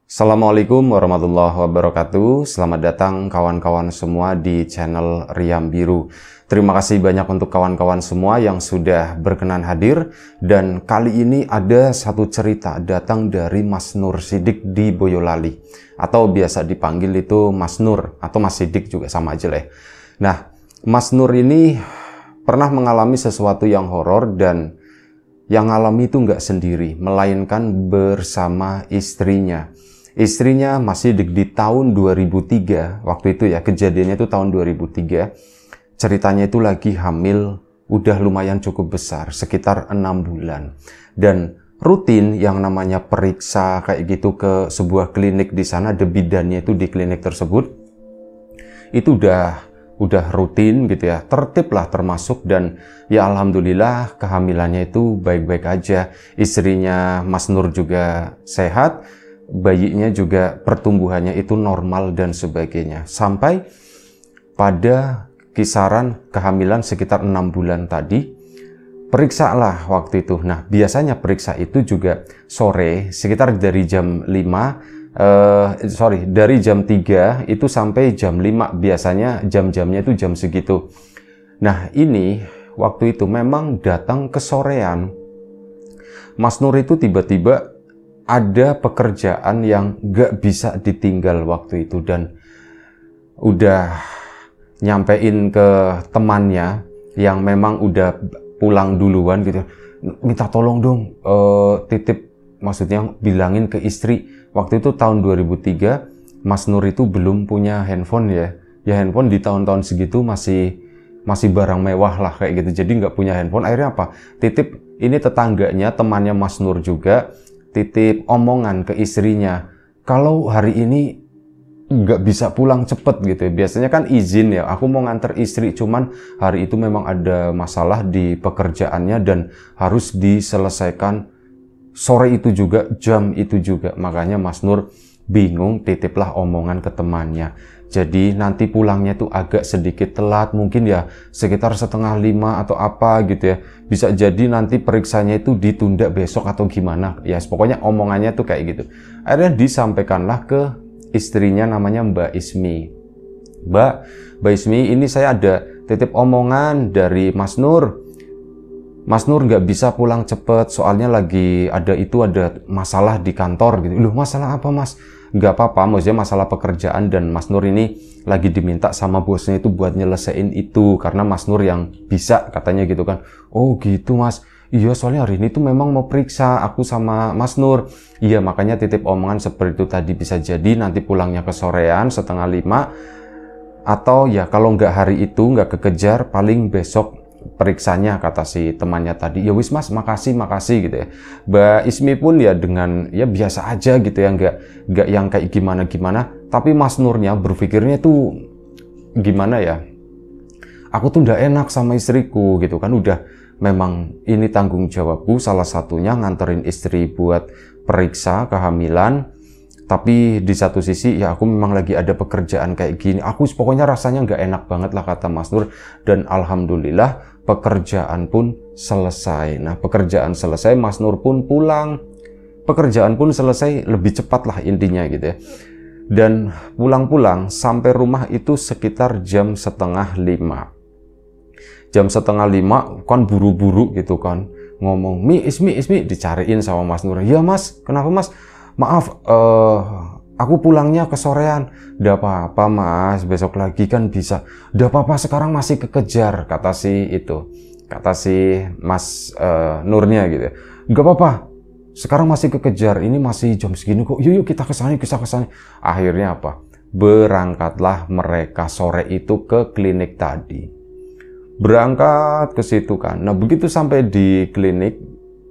Assalamualaikum warahmatullahi wabarakatuh. Selamat datang kawan-kawan semua di channel Riam Biru. Terima kasih banyak untuk kawan-kawan semua yang sudah berkenan hadir. Dan kali ini ada satu cerita datang dari Mas Nur Sidik di Boyolali. Atau biasa dipanggil itu Mas Nur atau Mas Sidik juga sama aja lah. Nah, Mas Nur ini pernah mengalami sesuatu yang horor dan yang alami itu nggak sendiri, melainkan bersama istrinya. Istrinya masih di tahun 2003, waktu itu ya, kejadiannya itu tahun 2003. Ceritanya itu lagi hamil, udah lumayan cukup besar, sekitar 6 bulan. Dan rutin yang namanya periksa kayak gitu ke sebuah klinik di sana, ada bidannya itu di klinik tersebut. Itu udah rutin gitu ya, tertib lah termasuk, dan ya alhamdulillah kehamilannya itu baik-baik aja. Istrinya Mas Nur juga sehat, bayinya juga pertumbuhannya itu normal dan sebagainya. Sampai pada kisaran kehamilan sekitar 6 bulan tadi, periksa lah waktu itu. Nah, biasanya periksa itu juga sore, sekitar dari jam 5, dari jam 3 itu sampai jam 5, biasanya jam-jamnya itu jam segitu. Nah, ini waktu itu memang datang kesorean. Mas Nur itu tiba-tiba ada pekerjaan yang gak bisa ditinggal waktu itu, dan udah nyampein ke temannya yang memang udah pulang duluan gitu, minta tolong dong titip, maksudnya bilangin ke istri. Waktu itu tahun 2003, Mas Nur itu belum punya handphone ya handphone di tahun-tahun segitu masih barang mewah lah kayak gitu, jadi nggak punya handphone. Akhirnya apa, titip ini tetangganya, temannya Mas Nur juga, titip omongan ke istrinya, kalau hari ini nggak bisa pulang cepet gitu ya. Biasanya kan izin ya, aku mau nganter istri, cuman hari itu memang ada masalah di pekerjaannya dan harus diselesaikan sore itu juga, jam itu juga. Makanya Mas Nur bingung, titiplah omongan ke temannya. Jadi nanti pulangnya tuh agak sedikit telat, mungkin ya sekitar 4:30 atau apa gitu ya. Bisa jadi nanti periksanya itu ditunda besok atau gimana. Ya pokoknya omongannya tuh kayak gitu. Akhirnya disampaikanlah ke istrinya, namanya Mbak Ismi. Mbak Ismi, ini saya ada titip omongan dari Mas Nur. Mas Nur nggak bisa pulang cepet, soalnya lagi ada masalah di kantor gitu. Loh, masalah apa Mas? Nggak apa-apa, maksudnya masalah pekerjaan, dan Mas Nur ini lagi diminta sama bosnya itu buat nyelesain itu, karena Mas Nur yang bisa katanya gitu kan. Oh gitu Mas, iya soalnya hari ini tuh memang mau periksa aku sama Mas Nur. Iya makanya titip omongan seperti itu tadi, bisa jadi nanti pulangnya kesorean 4:30, atau ya kalau nggak hari itu nggak kekejar, paling besok periksanya, kata si temannya tadi. Ya wis Mas, makasih gitu ya. Mbak Ismi pun ya dengan ya biasa aja gitu ya, nggak yang kayak gimana, tapi Mas Nurnya berpikirnya tuh gimana ya, aku tuh nggak enak sama istriku gitu kan, udah memang ini tanggung jawabku salah satunya nganterin istri buat periksa kehamilan, tapi di satu sisi ya aku memang lagi ada pekerjaan kayak gini, aku pokoknya rasanya nggak enak banget lah, kata Mas Nur. Dan alhamdulillah pekerjaan pun selesai. Nah, pekerjaan selesai, Mas Nur pun pulang, pekerjaan pun selesai lebih cepat lah intinya gitu ya. Dan pulang sampai rumah itu sekitar jam 4:30. Jam 4:30 kan buru-buru gitu kan, ngomong, Ismi dicariin sama Mas Nur. Ya Mas, kenapa Mas? Maaf, aku pulangnya kesorean. Udah apa-apa Mas, besok lagi kan bisa. Udah apa-apa, sekarang masih kekejar, kata si Mas Nurnya gitu. Gak apa-apa, sekarang masih kekejar, ini masih jam segini kok. Yuk kita kesana. Akhirnya apa? Berangkatlah mereka sore itu ke klinik tadi. Berangkat ke situ kan. Nah begitu sampai di klinik,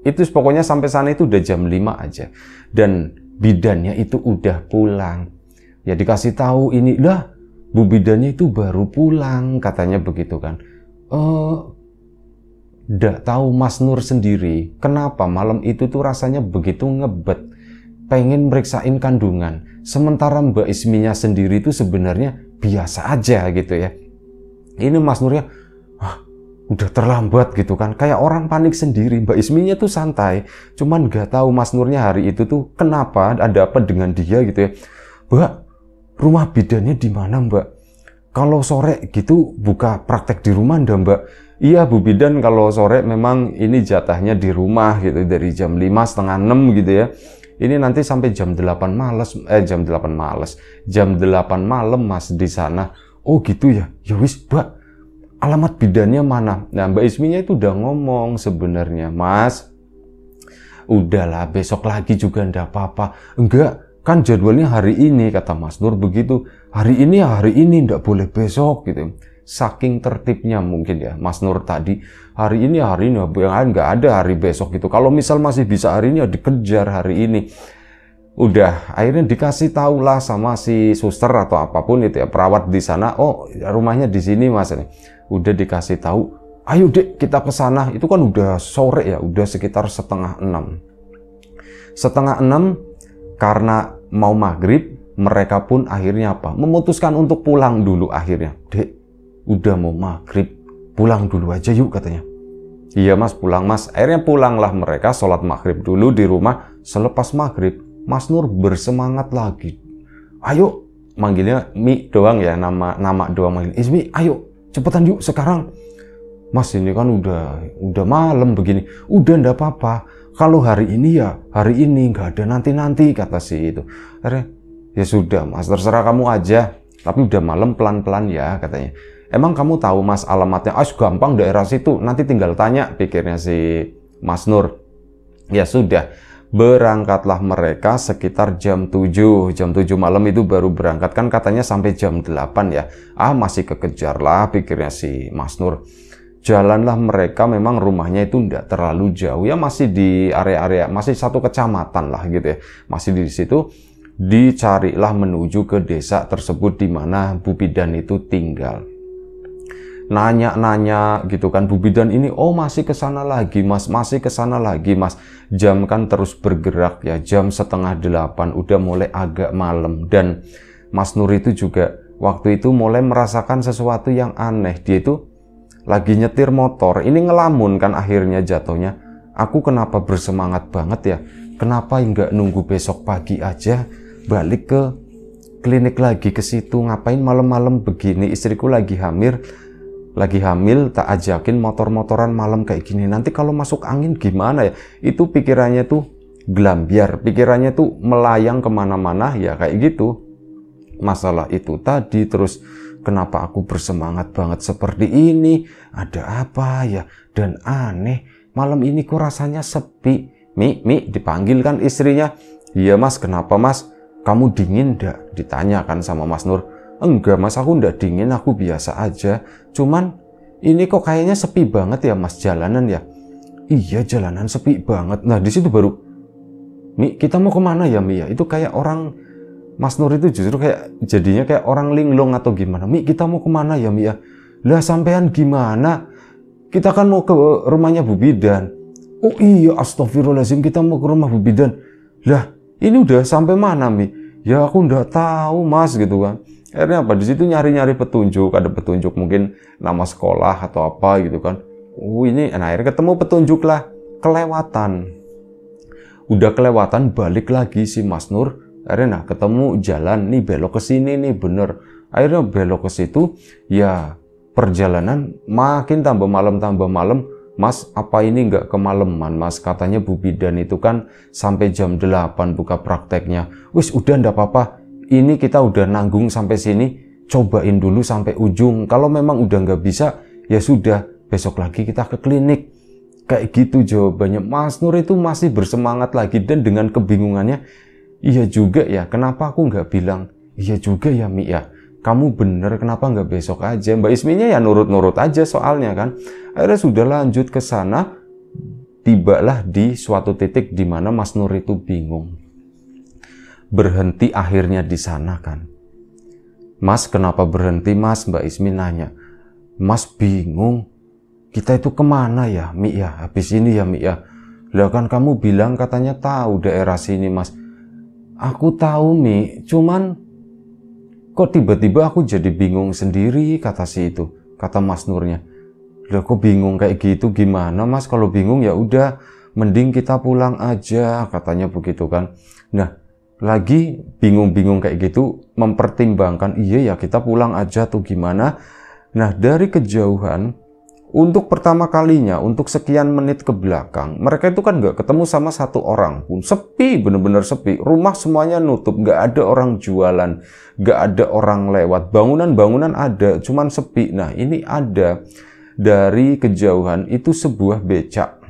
itu pokoknya sampai sana itu udah jam 5 aja. Dan bidannya itu udah pulang. Ya dikasih tahu ini, lah Bu bidannya itu baru pulang, katanya begitu kan. Nggak tahu Mas Nur sendiri, kenapa malam itu tuh rasanya begitu ngebet, pengen meriksain kandungan. Sementara Mbak Isminya sendiri itu sebenarnya biasa aja gitu ya. Ini Mas Nurnya, udah terlambat gitu kan, kayak orang panik sendiri. Mbak Isminya tuh santai, cuman nggak tahu Mas Nurnya hari itu tuh kenapa, ada apa dengan dia gitu ya. Mbak, rumah bidannya di mana Mbak? Kalau sore gitu buka praktek di rumah ndak Mbak? Iya Bu Bidan, kalau sore memang ini jatahnya di rumah gitu, dari jam 5 setengah 6 gitu ya. Ini nanti sampai jam 8 malam Mas di sana. Oh gitu ya, ya wis Mbak, alamat bidannya mana? Nah Mbak Isminya itu udah ngomong sebenarnya, Mas, udahlah besok lagi juga ndak apa-apa. Enggak, kan jadwalnya hari ini, kata Mas Nur begitu. Hari ini ndak boleh besok gitu. Saking tertibnya mungkin ya Mas Nur tadi, hari ini nggak ada hari besok gitu. Kalau misal masih bisa hari ini ya dikejar hari ini. Udah akhirnya dikasih tahu lah sama si suster atau apapun itu ya, perawat di sana, oh rumahnya di sini Mas. Udah dikasih tahu, ayo Dek kita ke sana. Itu kan udah sore ya, udah sekitar setengah 6. Setengah 6 karena mau maghrib, mereka pun akhirnya apa? Memutuskan untuk pulang dulu akhirnya. Dek, udah mau maghrib, pulang dulu aja yuk katanya. Iya Mas, pulang Mas. Akhirnya pulanglah mereka, sholat maghrib dulu di rumah. Selepas maghrib, Mas Nur bersemangat lagi. Ayo, manggilnya Mi doang ya, nama doang manggil. Ismi, ayo, cepetan yuk sekarang. Mas ini kan udah malam begini. Udah ndak apa-apa. Kalau hari ini ya hari ini, nggak ada nanti-nanti, kata si itu. Akhirnya, ya sudah Mas, terserah kamu aja. Tapi udah malam, pelan-pelan ya katanya. Emang kamu tahu Mas alamatnya? Gampang daerah situ. Nanti tinggal tanya, pikirnya si Mas Nur. Ya sudah. Berangkatlah mereka sekitar jam 7 malam itu baru berangkat, kan katanya sampai jam 8 ya. Masih kekejar lah pikirnya si Mas Nur. Jalanlah mereka, memang rumahnya itu tidak terlalu jauh ya, masih di area-area, masih satu kecamatan lah gitu ya, masih di situ. Dicarilah menuju ke desa tersebut di mana Bu Bidan itu tinggal. Nanya-nanya gitu kan, Bu Bidan ini, oh masih ke sana lagi Mas, masih ke sana lagi Mas. Jam kan terus bergerak ya, jam setengah 8 udah mulai agak malam. Dan Mas Nur itu juga waktu itu mulai merasakan sesuatu yang aneh. Dia itu lagi nyetir motor, ini ngelamun kan akhirnya jatuhnya. Aku kenapa bersemangat banget ya, kenapa nggak nunggu besok pagi aja balik ke klinik lagi ke situ, ngapain malam-malam begini, istriku lagi hamil, tak ajakin motor-motoran malam kayak gini. Nanti kalau masuk angin gimana ya? Itu pikirannya tuh gelambiar, pikirannya tuh melayang kemana-mana ya kayak gitu. Masalah itu tadi, terus kenapa aku bersemangat banget seperti ini? Ada apa ya? Dan aneh, malam ini kok rasanya sepi. Mi, dipanggil kan istrinya. Iya Mas, kenapa Mas? Kamu dingin ndak? Ditanyakan sama Mas Nur. Enggak Mas, aku ndak dingin, aku biasa aja. Cuman ini kok kayaknya sepi banget ya Mas, jalanan ya. Iya jalanan sepi banget. Nah di situ baru, Mi kita mau kemana ya Mi ya? Itu kayak orang, Mas Nur itu justru kayak jadinya kayak orang linglung atau gimana. Mi kita mau kemana ya Mi ya? Lah sampean gimana? Kita kan mau ke rumahnya Bu Bidan. Oh iya astagfirullahaladzim, kita mau ke rumah Bu Bidan. Lah ini udah sampai mana Mi? Ya aku ndak tahu Mas gitu kan. Akhirnya apa, di situ nyari-nyari petunjuk, ada petunjuk mungkin nama sekolah atau apa gitu kan. Ini akhirnya ketemu petunjuk lah, kelewatan. Udah kelewatan, balik lagi si Mas Nur. Akhirnya ketemu jalan, nih belok ke sini nih bener. Akhirnya belok ke situ, ya perjalanan makin tambah malam. Mas, apa ini nggak kemalaman Mas? Katanya Bu Bidan itu kan sampai jam 8 buka prakteknya. Wis udah ndak apa-apa. Ini kita udah nanggung sampai sini, cobain dulu sampai ujung. Kalau memang udah nggak bisa, ya sudah, besok lagi kita ke klinik. Kayak gitu jawabannya. Mas Nur itu masih bersemangat lagi, dan dengan kebingungannya, iya juga ya, kenapa aku nggak bilang, iya juga ya Mi ya, kamu bener, kenapa nggak besok aja? Mbak Isminya ya nurut-nurut aja soalnya kan. Akhirnya sudah lanjut ke sana, tibalah di suatu titik di mana Mas Nur itu bingung. Berhenti akhirnya di sana kan. Mas kenapa berhenti Mas? Mbak Ismi nanya. Mas bingung, kita itu kemana ya Mi ya, habis ini ya Mi ya. Lah kan kamu bilang katanya tahu daerah sini Mas. Aku tahu Mi, cuman kok tiba-tiba aku jadi bingung sendiri, kata si itu, kata Mas Nurnya. Lah kok bingung kayak gitu gimana Mas? Kalau bingung ya udah mending kita pulang aja, katanya begitu kan. Nah, lagi bingung-bingung kayak gitu, mempertimbangkan iya ya kita pulang aja tuh gimana. Nah, dari kejauhan, untuk pertama kalinya, untuk sekian menit ke belakang, mereka itu kan nggak ketemu sama satu orang pun. Sepi, bener-bener sepi. Rumah semuanya nutup, nggak ada orang jualan, nggak ada orang lewat. Bangunan-bangunan ada, cuman sepi. Nah, ini ada dari kejauhan itu sebuah becak.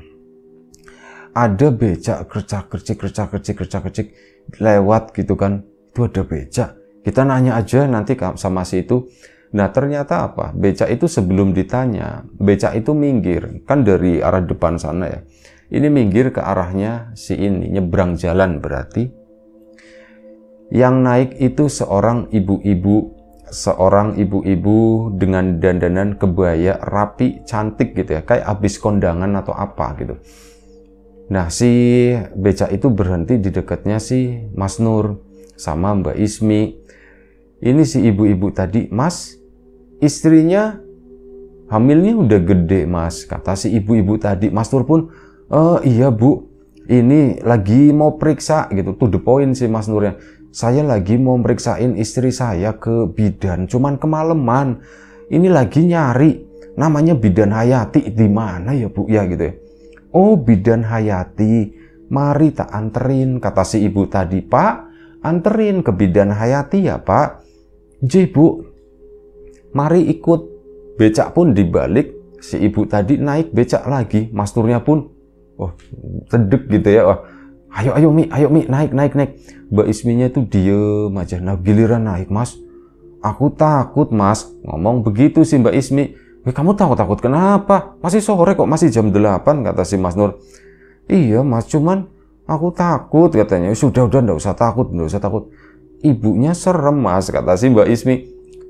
Ada becak kercak-kercik lewat gitu kan. Itu ada becak. Kita nanya aja nanti sama si itu. Nah, ternyata apa? Becak itu sebelum ditanya, becak itu minggir. Kan dari arah depan sana ya. Ini minggir ke arahnya si ini, nyebrang jalan berarti. Yang naik itu seorang ibu-ibu dengan dandanan kebaya rapi, cantik gitu ya. Kayak habis kondangan atau apa gitu. Nah, si becak itu berhenti di dekatnya si Mas Nur sama Mbak Ismi. Ini si ibu-ibu tadi, Mas, istrinya hamilnya udah gede Mas, kata si ibu-ibu tadi. Mas Nur pun, iya Bu, ini lagi mau periksa gitu, to the point si Mas Nurnya. Saya lagi mau meriksain istri saya ke bidan, cuman kemalaman. Ini lagi nyari, namanya Bidan Hayati, di mana ya Bu ya gitu ya. Oh, Bidan Hayati, mari tak anterin, kata si ibu tadi. Pak, anterin ke Bidan Hayati ya Pak. J Bu, mari ikut. Becak pun dibalik, si ibu tadi naik becak lagi. Mas Nurnya pun, oh, sedek gitu ya. Oh, ayo Mi, naik. Mbak Isminya tuh diem aja. Nah, giliran naik Mas, aku takut Mas. Ngomong begitu sih Mbak Ismi. Kamu takut kenapa? Masih sore kok, masih jam 8, kata si Mas Nur. Iya Mas, cuman aku takut, katanya. Sudah, enggak usah takut. Ibunya serem Mas, kata si Mbak Ismi.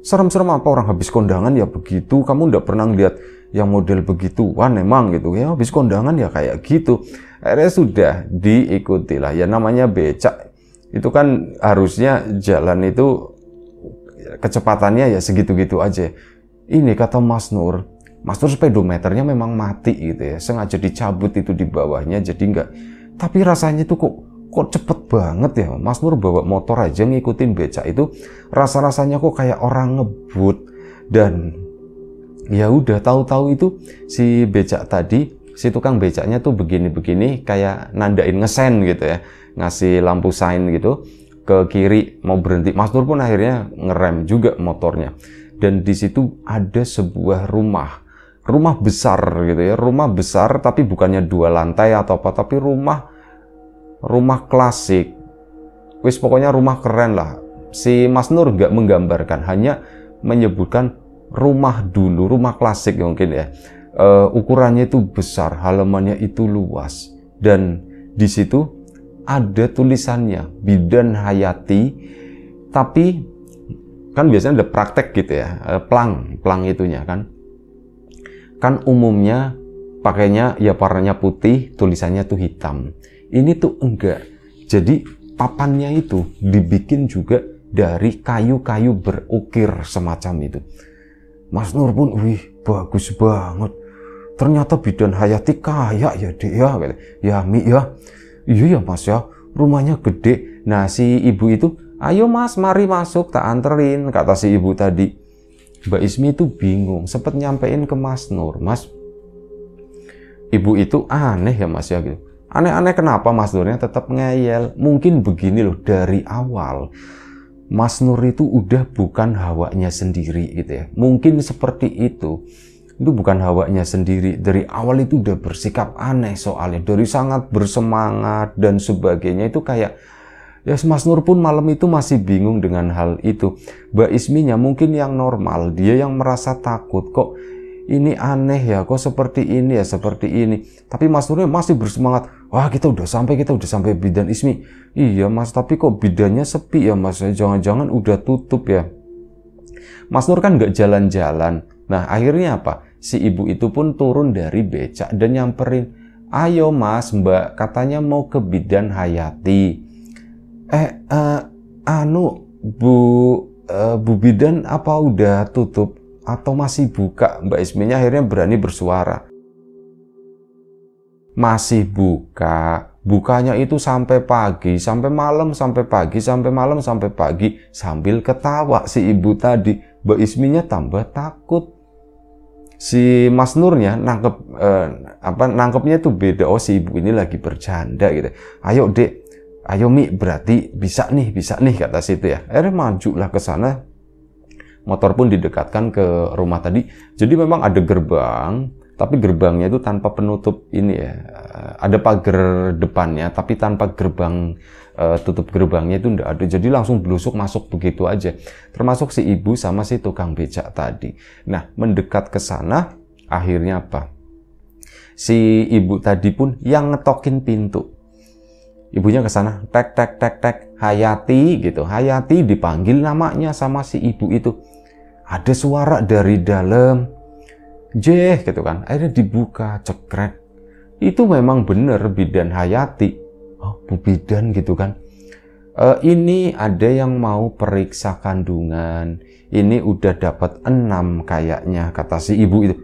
Serem-serem apa, orang habis kondangan ya begitu. Kamu nggak pernah lihat yang model begituan emang gitu ya, habis kondangan ya kayak gitu. Akhirnya sudah diikuti lah. Ya namanya becak itu kan harusnya jalan itu kecepatannya ya segitu-gitu aja. Ini kata Mas Nur speedometernya memang mati gitu ya, sengaja dicabut itu di bawahnya jadi enggak. Tapi rasanya itu kok cepet banget ya. Mas Nur bawa motor aja ngikutin becak itu, rasa-rasanya kok kayak orang ngebut. Dan ya udah, tahu-tahu itu si becak tadi, si tukang becaknya tuh begini-begini kayak nandain ngesen gitu ya, ngasih lampu sign gitu ke kiri mau berhenti. Mas Nur pun akhirnya ngerem juga motornya. Dan di situ ada sebuah rumah besar gitu ya, rumah besar tapi bukannya 2 lantai atau apa, tapi rumah klasik. Wis pokoknya rumah keren lah. Si Mas Nur nggak menggambarkan, hanya menyebutkan rumah dulu, rumah klasik mungkin ya. Ukurannya itu besar, halamannya itu luas, dan di situ ada tulisannya Bidan Hayati. Tapi kan biasanya ada praktek gitu ya, plang itunya kan umumnya pakainya ya warnanya putih, tulisannya tuh hitam. Ini tuh enggak. Jadi papannya itu dibikin juga dari kayu-kayu berukir semacam itu. Mas Nur pun, wih bagus banget. Ternyata Bidan Hayati kaya ya Dek ya. Ya Mi ya. Iya ya Mas ya, rumahnya gede. Nah si ibu itu, ayo Mas mari masuk tak anterin, kata si ibu tadi. Mbak Ismi itu bingung, sempet nyampein ke Mas Nur. Mas, ibu itu aneh ya Mas ya gitu. Aneh-aneh kenapa? Mas Nurnya tetap ngeyel. Mungkin begini loh, dari awal Mas Nur itu udah bukan hawanya sendiri gitu ya. Mungkin seperti itu bukan hawanya sendiri. Dari awal itu udah bersikap aneh soalnya. Dari sangat bersemangat dan sebagainya itu kayak, ya Mas Nur pun malam itu masih bingung dengan hal itu. Mbak Isminya mungkin yang normal, dia yang merasa takut, kok ini aneh ya, kok seperti ini ya, seperti ini. Tapi Mas Nurnya masih bersemangat. Wah, kita udah sampai bidan Ismi. Iya Mas, tapi kok bidannya sepi ya Mas, jangan-jangan udah tutup ya. Mas Nur kan nggak jalan-jalan. Nah akhirnya apa? Si ibu itu pun turun dari becak dan nyamperin. Ayo Mas, Mbak, katanya mau ke Bidan Hayati. Bu Bidan apa udah tutup? atau masih buka? Mbak Isminya akhirnya berani bersuara. Masih buka. Bukanya itu sampai pagi, sampai malam, sampai pagi, sampai malam, sampai pagi. Sambil ketawa si ibu tadi. Mbak Isminya tambah takut. Si Mas Nurnya nangkepnya itu beda. Oh, si ibu ini lagi bercanda gitu. Ayo Dek, ayo Mi, berarti bisa nih kata situ ya. Akhirnya majulah ke sana. Motor pun didekatkan ke rumah tadi. Jadi memang ada gerbang, tapi gerbangnya itu tanpa penutup ini ya. Ada pagar depannya, tapi tanpa gerbang tutup gerbangnya itu enggak ada. Jadi langsung blusuk masuk begitu aja. Termasuk si ibu sama si tukang becak tadi. Nah, mendekat ke sana, akhirnya apa? Si ibu tadi pun yang ngetokin pintu. Ibunya ke sana, tek tek tek tek, Hayati gitu. Hayati dipanggil namanya sama si ibu itu. Ada suara dari dalam. Jeh gitu kan. Akhirnya dibuka, cekrek. Itu memang bener bidan Hayati. Oh, Bu Bidan gitu kan. Ini ada yang mau periksa kandungan. Ini udah dapat 6 kayaknya, kata si ibu itu.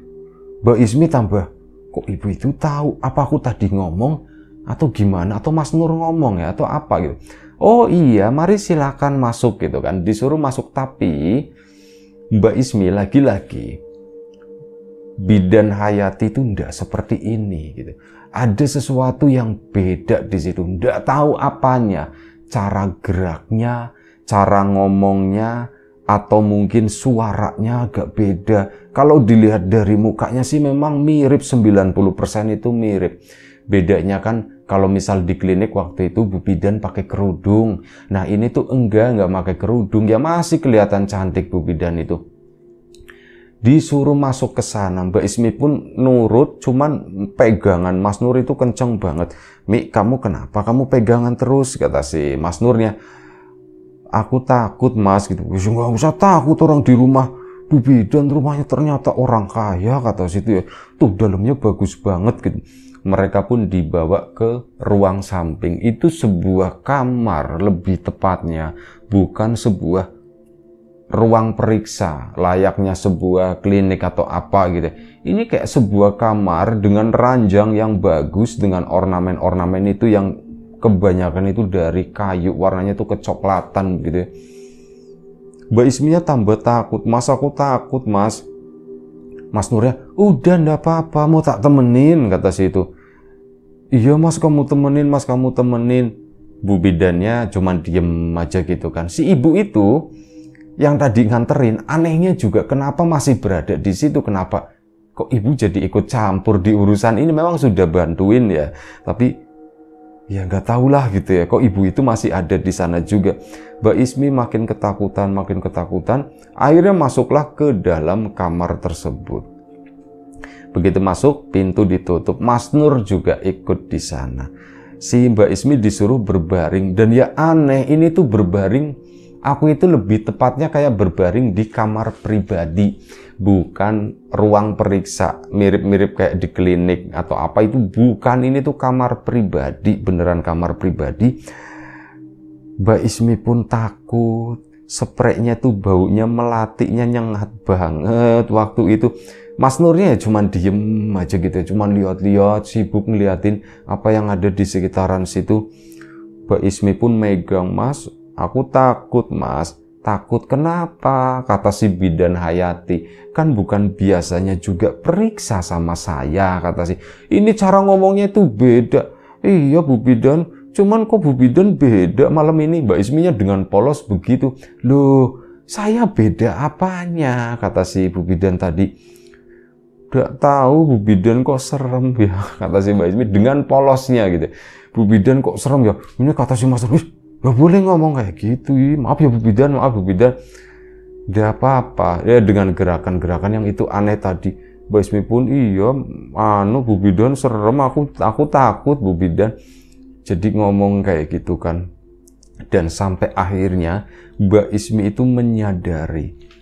Mbak Ismi tambah, kok ibu itu tahu? Apa aku tadi ngomong? Atau gimana? Atau Mas Nur ngomong ya? Atau apa gitu? Oh iya, mari silakan masuk gitu kan. Disuruh masuk, tapi Mbak Ismi lagi-lagi bidan Hayati itu enggak seperti ini gitu. Ada sesuatu yang beda di situ, enggak tahu apanya, cara geraknya, cara ngomongnya, atau mungkin suaranya agak beda. Kalau dilihat dari mukanya sih memang mirip, 90% itu mirip. Bedanya kan kalau misal di klinik waktu itu Bu Bidan pakai kerudung. Nah ini tuh enggak pakai kerudung, ya masih kelihatan cantik Bu Bidan itu. Disuruh masuk ke sana, Mbak Ismi pun nurut, cuman pegangan Mas Nur itu kenceng banget. Mi, kamu kenapa? Kamu pegangan terus, kata si Mas Nurnya. Aku takut Mas, gitu. Nggak usah takut, orang di rumah Bu Bidan, rumahnya ternyata orang kaya, kata situ ya. Tuh dalamnya bagus banget gitu. Mereka pun dibawa ke ruang samping. Itu sebuah kamar, lebih tepatnya, bukan sebuah ruang periksa layaknya sebuah klinik atau apa gitu. Ini kayak sebuah kamar dengan ranjang yang bagus, dengan ornamen-ornamen itu yang kebanyakan itu dari kayu, warnanya itu kecoklatan gitu. Mbak Isminya tambah takut. Mas, aku takut Mas. Mas Nurnya, udah ndak apa-apa, mau tak temenin, kata si itu. Iya Mas, kamu temenin, Mas, kamu temenin. Bu Bidannya cuman diem aja gitu kan. Si ibu itu yang tadi nganterin, anehnya juga kenapa masih berada di situ, kenapa kok ibu jadi ikut campur di urusan ini. Memang sudah bantuin ya, tapi ya nggak tahulah gitu ya, kok ibu itu masih ada di sana juga. Mbak Ismi makin ketakutan, akhirnya masuklah ke dalam kamar tersebut. Begitu masuk, pintu ditutup, Mas Nur juga ikut di sana. Si Mbak Ismi disuruh berbaring, dan ya aneh, ini tuh berbaring, aku itu lebih tepatnya kayak berbaring di kamar pribadi, bukan ruang periksa, mirip-mirip kayak di klinik atau apa, itu bukan, ini tuh kamar pribadi, beneran kamar pribadi. Mbak Ismi pun takut, spraynya tuh baunya melatiknya nyengat banget waktu itu. Mas Nurnya ya cuman diem aja gitu, cuman lihat-lihat, sibuk ngeliatin apa yang ada di sekitaran situ. Mbak Ismi pun megang, Mas, aku takut Mas. Takut kenapa? Kata si bidan Hayati. Kan bukan biasanya juga periksa sama saya, kata si. Ini cara ngomongnya itu beda. Iya Bu Bidan, cuman kok Bu Bidan beda malam ini? Mbak Isminya dengan polos begitu. Loh, saya beda apanya? Kata si Bu Bidan tadi. Gak tahu Bu Bidan kok serem ya, kata si Mbak Ismi dengan polosnya gitu. Bu Bidan kok serem ya? Ini kata si Mas Nur, gak boleh ngomong kayak gitu. Maaf ya Bu Bidan, maaf Bu Bidan. Gak apa-apa. Ya dengan gerakan-gerakan yang itu aneh tadi. Mbak Ismi pun, iya, Bu Bidan serem, aku takut Bu Bidan. Jadi ngomong kayak gitu kan. Dan sampai akhirnya Mbak Ismi itu menyadari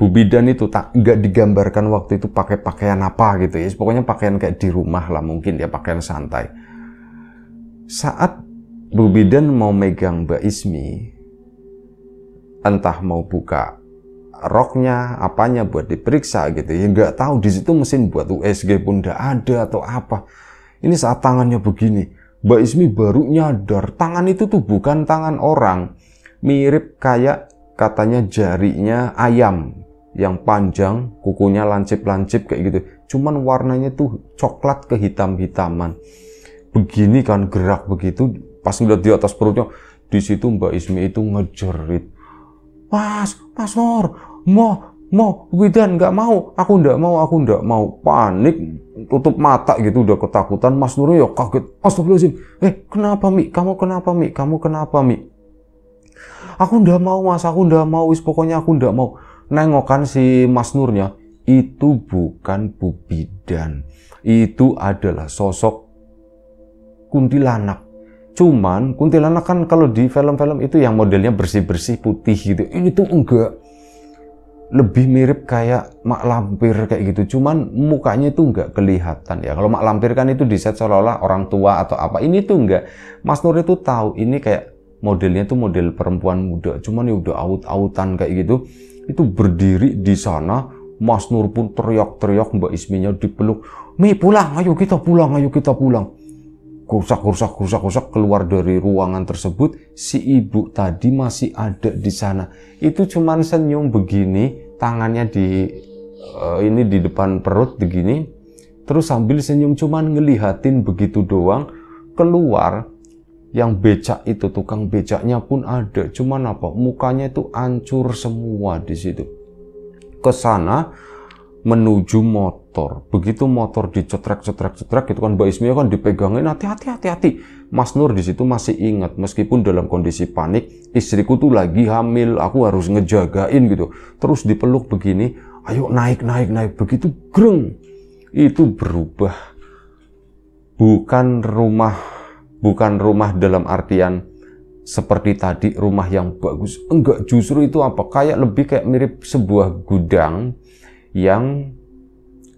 Bu Bidan itu nggak digambarkan waktu itu pakai pakaian apa gitu ya. Pokoknya pakaian kayak di rumah lah, mungkin ya pakaian santai. Saat Bu Bidan mau megang Mbak Ismi, entah mau buka roknya, apanya buat diperiksa gitu ya, nggak tahu di situ mesin buat USG pun nggak ada atau apa. Ini saat tangannya begini, Mbak Ismi baru nyadar tangan itu tuh bukan tangan orang, mirip kayak katanya jarinya ayam yang panjang, kukunya lancip-lancip kayak gitu, cuman warnanya tuh coklat kehitam-hitaman begini kan, gerak begitu. Pas ngeliat di atas perutnya, di situ Mbak Ismi itu ngejerit, Mas Nur, mau, Widan nggak mau, aku nggak mau, panik, tutup mata gitu, udah ketakutan. Mas Nur ya kaget, astagfirullahaladzim, kenapa Mi, kamu kenapa Mi? Aku nggak mau Mas, aku nggak mau, pokoknya aku nggak mau. Nengokan si Mas Nurnya, itu bukan Bu Bidan, itu adalah sosok kuntilanak. Cuman kuntilanak kan kalau di film-film itu yang modelnya bersih-bersih putih gitu. Ini tuh enggak, lebih mirip kayak mak lampir kayak gitu. Cuman mukanya itu enggak kelihatan ya. Kalau mak lampir kan itu diset seolah-olah orang tua atau apa. Ini tuh enggak. Mas Nur itu tahu ini kayak modelnya tuh model perempuan muda. Cuman ya udah aut-autan kayak gitu. Itu berdiri di sana. Mas Nur pun teriak-teriak, Mbak Isminya dipeluk. Mi pulang, ayo kita pulang. Rusak keluar dari ruangan tersebut. Si ibu tadi masih ada di sana. Itu cuman senyum begini, tangannya di depan perut begini, terus sambil senyum cuman ngelihatin begitu doang. Keluar yang becak itu, tukang becaknya pun ada, cuman apa, mukanya itu hancur semua di situ. Ke sana menuju motor. Begitu motor dicetrek gitu kan, Mbak Ismi kan dipegangin, hati-hati. Mas Nur di situ masih ingat, meskipun dalam kondisi panik, istriku tuh lagi hamil, aku harus ngejagain gitu. Terus dipeluk begini, ayo naik. Begitu greng, itu berubah. Bukan rumah dalam artian seperti tadi rumah yang bagus. Enggak, justru itu apa? Lebih kayak mirip sebuah gudang yang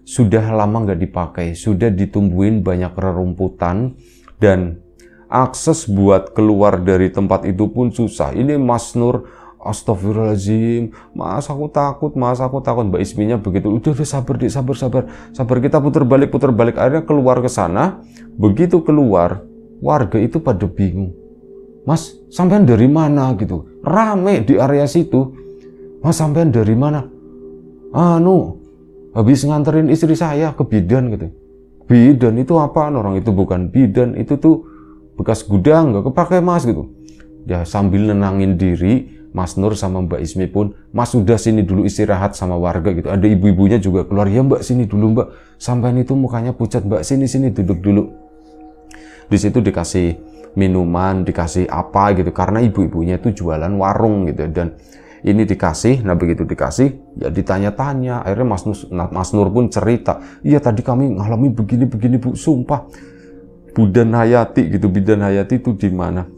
sudah lama nggak dipakai, sudah ditumbuhin banyak rerumputan, dan akses buat keluar dari tempat itu pun susah. Ini Mas Nur, astagfirullahaladzim, Mas aku takut. Mbak Isminya begitu, udah sabar, kita putar balik. Akhirnya keluar ke sana. Begitu keluar, warga itu pada bingung. Mas, sampean dari mana gitu? Rame di area situ. Mas, sampean dari mana? Habis nganterin istri saya ke bidan gitu. Bidan itu apaan? Orang itu bukan bidan, itu tuh bekas gudang, nggak kepake Mas gitu. Ya sambil nenangin diri, Mas Nur sama Mbak Ismi pun, Mas udah sini dulu istirahat sama warga gitu. Ada ibu-ibunya juga keluar, ya Mbak sini dulu Mbak. Sampai itu mukanya pucat, Mbak sini duduk dulu. Di situ dikasih minuman, dikasih apa gitu, karena ibu-ibunya itu jualan warung gitu. Dan ini dikasih, nah begitu dikasih, ya ditanya-tanya. Akhirnya Mas Nur pun cerita, iya tadi kami ngalami begini Bu, sumpah. Bidan Hayati gitu, Bidan Hayati itu di mana?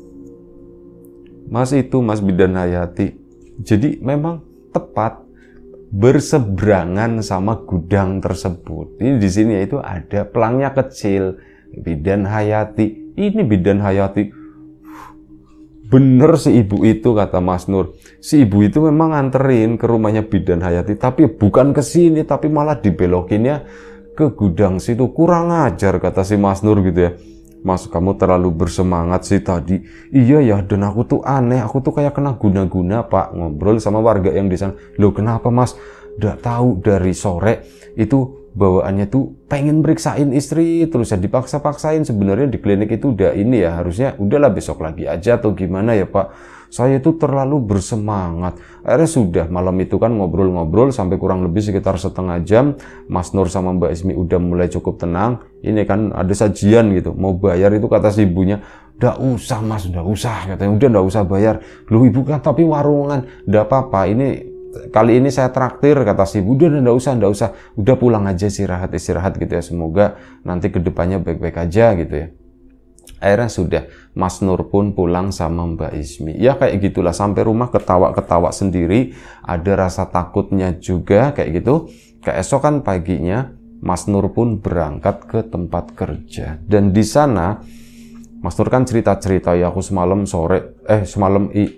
Mas Bidan Hayati. Jadi memang tepat berseberangan sama gudang tersebut. Ini di sini itu ada pelangnya kecil, Bidan Hayati. Ini Bidan Hayati. Bener si ibu itu, kata Mas Nur. Si ibu itu memang nganterin ke rumahnya Bidan Hayati, tapi bukan ke sini, tapi malah dibelokinnya ke gudang situ. Kurang ajar, kata si Mas Nur gitu ya. Mas, kamu terlalu bersemangat sih tadi. Iya ya, dan aku tuh aneh, aku tuh kayak kena guna-guna Pak. Ngobrol sama warga yang di sana. Loh kenapa Mas? Nggak tahu, dari sore itu bawaannya tuh pengen meriksain istri, terus ya dipaksa-paksain. Sebenarnya di klinik itu udah ini ya, harusnya udahlah besok lagi aja atau gimana ya Pak. Saya itu terlalu bersemangat. Akhirnya sudah, malam itu kan ngobrol-ngobrol sampai kurang lebih sekitar setengah jam. Mas Nur sama Mbak Ismi udah mulai cukup tenang. Ini kan ada sajian gitu, mau bayar itu kata si ibunya, nggak usah Mas, nggak usah, katanya. Udah nggak usah bayar. Loh ibu kan tapi warungan, nggak apa-apa, ini kali ini saya traktir, kata si ibu. Udah nggak usah, udah pulang aja, istirahat gitu ya, semoga nanti kedepannya baik-baik aja gitu ya. Akhirnya sudah, Mas Nur pun pulang sama Mbak Ismi. Ya kayak gitulah, sampai rumah ketawa-ketawa sendiri, ada rasa takutnya juga kayak gitu. Keesokan paginya Mas Nur pun berangkat ke tempat kerja, dan di sana Mas Nur kan cerita-cerita ya, aku semalam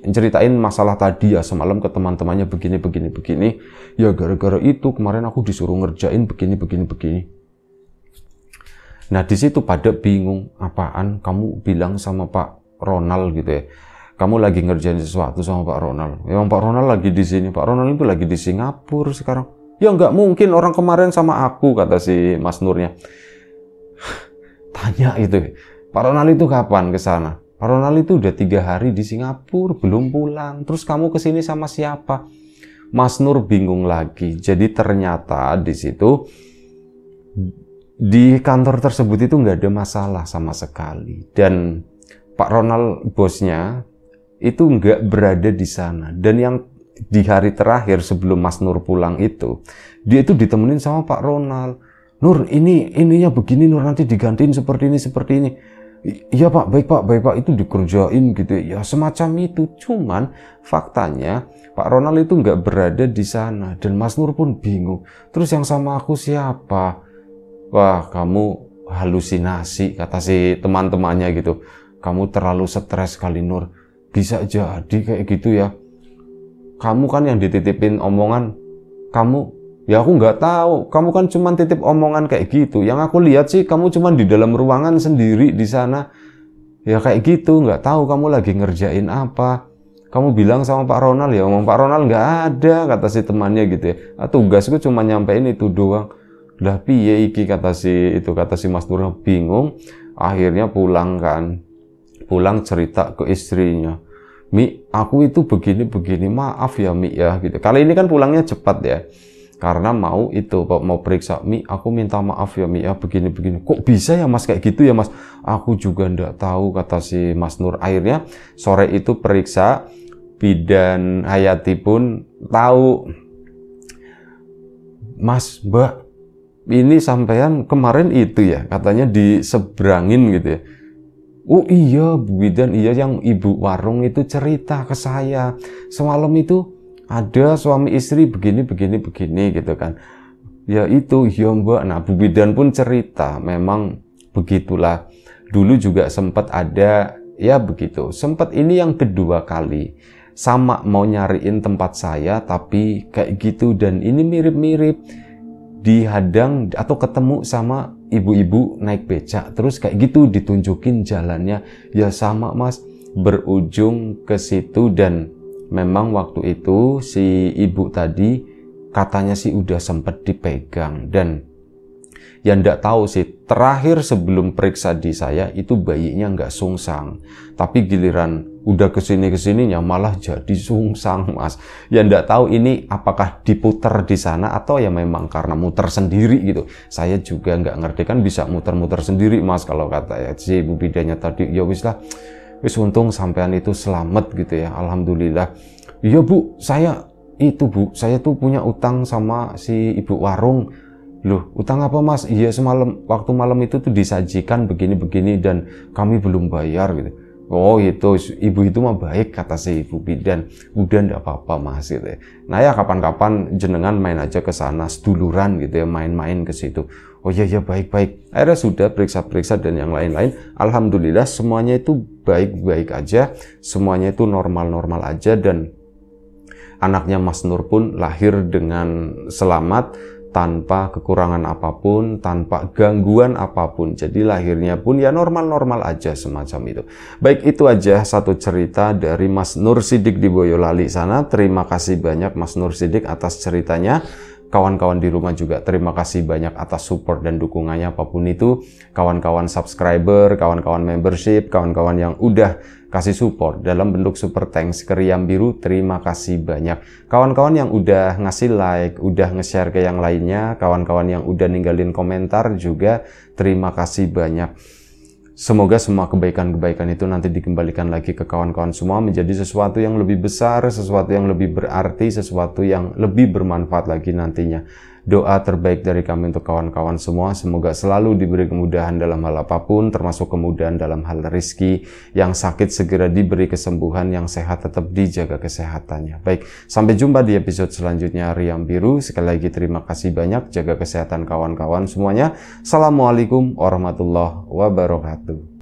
ceritain masalah tadi ya, semalam ke teman-temannya begini. Ya gara-gara itu kemarin aku disuruh ngerjain begini. Nah di situ pada bingung, apaan kamu bilang sama Pak Ronald gitu ya. Kamu lagi ngerjain sesuatu sama Pak Ronald. Memang Pak Ronald lagi di sini. Pak Ronald itu lagi di Singapura sekarang. Ya nggak mungkin, orang kemarin sama aku, kata si Mas Nurnya. Tanya gitu. Pak Ronald itu kapan ke sana? Pak Ronald itu udah 3 hari di Singapura, belum pulang. Terus kamu ke sini sama siapa? Mas Nur bingung lagi. Jadi ternyata di situ di kantor tersebut itu nggak ada masalah sama sekali. Dan Pak Ronald bosnya itu nggak berada di sana. Dan yang di hari terakhir sebelum Mas Nur pulang itu, dia itu ditemenin sama Pak Ronald. Nur, ininya begini Nur, nanti digantiin seperti ini. Iya Pak, baik Pak, itu dikerjain gitu ya, semacam itu. Cuman faktanya Pak Ronald itu nggak berada di sana dan Mas Nur pun bingung. Terus yang sama aku siapa? Wah, kamu halusinasi, kata si teman-temannya gitu. Kamu terlalu stres kali Nur. Bisa jadi kayak gitu ya. Kamu kan yang dititipin omongan, ya aku nggak tahu, kamu kan cuma titip omongan kayak gitu. Yang aku lihat sih kamu cuma di dalam ruangan sendiri di sana. Ya kayak gitu, nggak tahu kamu lagi ngerjain apa. Kamu bilang sama Pak Ronald, ya omong Pak Ronald nggak ada, kata si temannya gitu ya. Tugasku cuma nyampein itu doang. Lah piye iki, kata si Mas Nur bingung. Akhirnya pulang cerita ke istrinya. Mi, aku itu begini, maaf ya Mi ya gitu. Kali ini kan pulangnya cepat ya. Karena mau periksa, Mi, aku minta maaf ya Mi ya, begini. Kok bisa ya Mas kayak gitu ya Mas? Aku juga ndak tahu, kata si Mas Nur. Akhirnya sore itu periksa, Bidan Hayati pun tahu. Mas, Mbak, ini sampean kemarin itu ya, katanya diseberangin gitu ya. Oh iya Bu Bidan, iya yang ibu warung itu cerita ke saya. Semalam itu ada suami istri begini gitu kan. Ya itu, ya Mbak. Nah Bu Bidan pun cerita, memang begitulah. Dulu juga sempat ada, ya begitu. Sempat ini yang kedua kali. Sama mau nyariin tempat saya, tapi kayak gitu. Dan ini mirip-mirip. Dihadang atau ketemu sama ibu-ibu naik becak. Terus kayak gitu ditunjukin jalannya. Ya sama Mas, berujung ke situ. Dan memang waktu itu si ibu tadi katanya sih udah sempet dipegang. Dan yang nggak tahu sih, terakhir sebelum periksa di saya itu bayinya nggak sungsang, tapi giliran udah kesininya malah jadi sungsang Mas. Yang nggak tahu ini apakah diputer di sana atau ya memang karena muter sendiri gitu. Saya juga nggak ngerti, kan bisa muter-muter sendiri Mas. Kalau kata ya si ibu bidannya tadi, ya wis lah, wis untung sampean itu selamat gitu ya, alhamdulillah. Iya Bu, saya tuh punya utang sama si ibu warung. Loh, utang apa Mas? Iya semalam, waktu malam itu tuh disajikan begini dan kami belum bayar gitu. Oh itu, ibu itu mah baik, kata si ibu bidan. Udah ndak apa-apa Mas gitu ya. Nah ya kapan-kapan jenengan main aja ke sana, seduluran gitu ya, main-main ke situ. Oh iya baik. Akhirnya sudah periksa dan yang lain-lain. Alhamdulillah semuanya itu baik-baik aja, semuanya itu normal-normal aja, dan anaknya Mas Nur pun lahir dengan selamat, tanpa kekurangan apapun, tanpa gangguan apapun. Jadi lahirnya pun ya normal-normal aja semacam itu. Baik, itu aja satu cerita dari Mas Nur Sidik di Boyolali sana. Terima kasih banyak Mas Nur Sidik atas ceritanya. Kawan-kawan di rumah juga terima kasih banyak atas support dan dukungannya apapun itu. Kawan-kawan subscriber, kawan-kawan membership, kawan-kawan yang udah kasih support dalam bentuk super thanks ke Riam Biru, terima kasih banyak. Kawan-kawan yang udah ngasih like, udah nge-share ke yang lainnya, kawan-kawan yang udah ninggalin komentar juga terima kasih banyak. Semoga semua kebaikan-kebaikan itu nanti dikembalikan lagi ke kawan-kawan semua menjadi sesuatu yang lebih besar, sesuatu yang lebih berarti, sesuatu yang lebih bermanfaat lagi nantinya. Doa terbaik dari kami untuk kawan-kawan semua, semoga selalu diberi kemudahan dalam hal apapun, termasuk kemudahan dalam hal rezeki. Yang sakit segera diberi kesembuhan, yang sehat tetap dijaga kesehatannya. Baik, sampai jumpa di episode selanjutnya Riam Biru. Sekali lagi terima kasih banyak, jaga kesehatan kawan-kawan semuanya. Assalamualaikum warahmatullahi wabarakatuh.